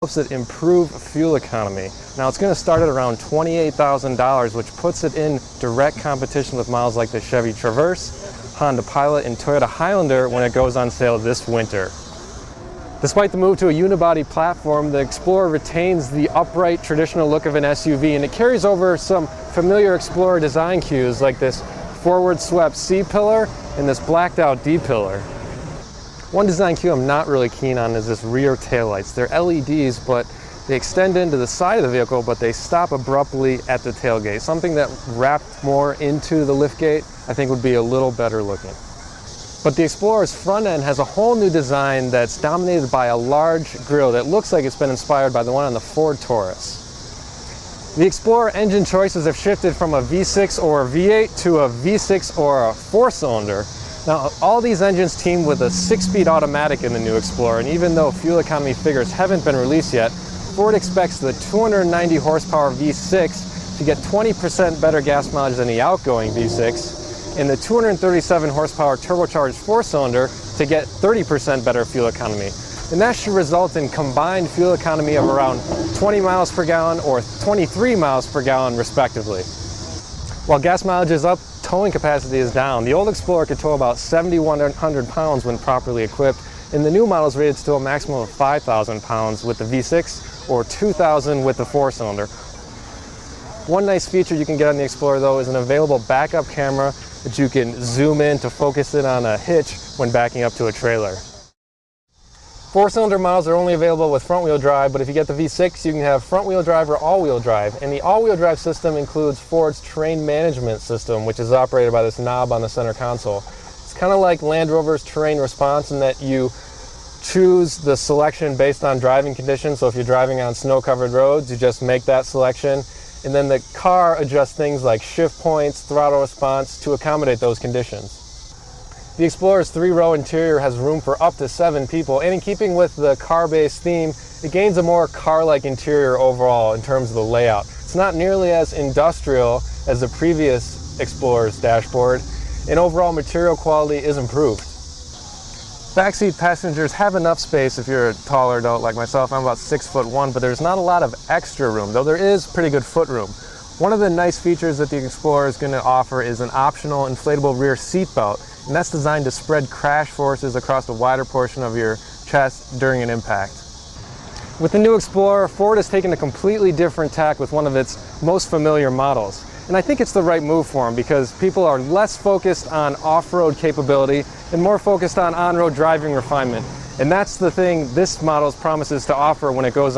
helps it improve fuel economy. Now it's going to start at around $28,000, which puts it in direct competition with models like the Chevy Traverse, Honda Pilot, and Toyota Highlander when it goes on sale this winter. Despite the move to a unibody platform, the Explorer retains the upright traditional look of an SUV, and it carries over some familiar Explorer design cues like this forward swept C-pillar and this blacked out D-pillar. One design cue I'm not really keen on is this rear taillights. They're LEDs, but they extend into the side of the vehicle, but they stop abruptly at the tailgate. Something that wrapped more into the liftgate I think would be a little better looking. But the Explorer's front end has a whole new design that's dominated by a large grille that looks like it's been inspired by the one on the Ford Taurus. The Explorer engine choices have shifted from a V6 or a V8 to a V6 or a 4-cylinder. Now, all these engines team with a 6-speed automatic in the new Explorer, and even though fuel economy figures haven't been released yet, Ford expects the 290 horsepower V6 to get 20% better gas mileage than the outgoing V6, and the 237 horsepower turbocharged 4-cylinder to get 30% better fuel economy. And that should result in combined fuel economy of around 20 miles per gallon or 23 miles per gallon respectively. While gas mileage is up, towing capacity is down. The old Explorer could tow about 7,100 pounds when properly equipped, and the new model is rated to tow a maximum of 5,000 pounds with the V6 or 2,000 with the 4-cylinder. One nice feature you can get on the Explorer though is an available backup camera that you can zoom in to focus it on a hitch when backing up to a trailer. 4-cylinder models are only available with front-wheel drive, but if you get the V6, you can have front-wheel drive or all-wheel drive. And the all-wheel drive system includes Ford's terrain management system, which is operated by this knob on the center console. It's kind of like Land Rover's terrain response in that you choose the selection based on driving conditions. So if you're driving on snow-covered roads, you just make that selection. And then the car adjusts things like shift points, throttle response to accommodate those conditions. The Explorer's 3-row interior has room for up to 7 people, and in keeping with the car-based theme, it gains a more car-like interior overall in terms of the layout. It's not nearly as industrial as the previous Explorer's dashboard, and overall material quality is improved. Backseat passengers have enough space if you're a taller adult like myself. I'm about 6'1", but there's not a lot of extra room, though there is pretty good footroom. One of the nice features that the Explorer is going to offer is an optional inflatable rear seat belt, and that's designed to spread crash forces across a wider portion of your chest during an impact. With the new Explorer, Ford has taken a completely different tack with one of its most familiar models. And I think it's the right move for them because people are less focused on off-road capability and more focused on on-road driving refinement. And that's the thing this model promises to offer when it goes on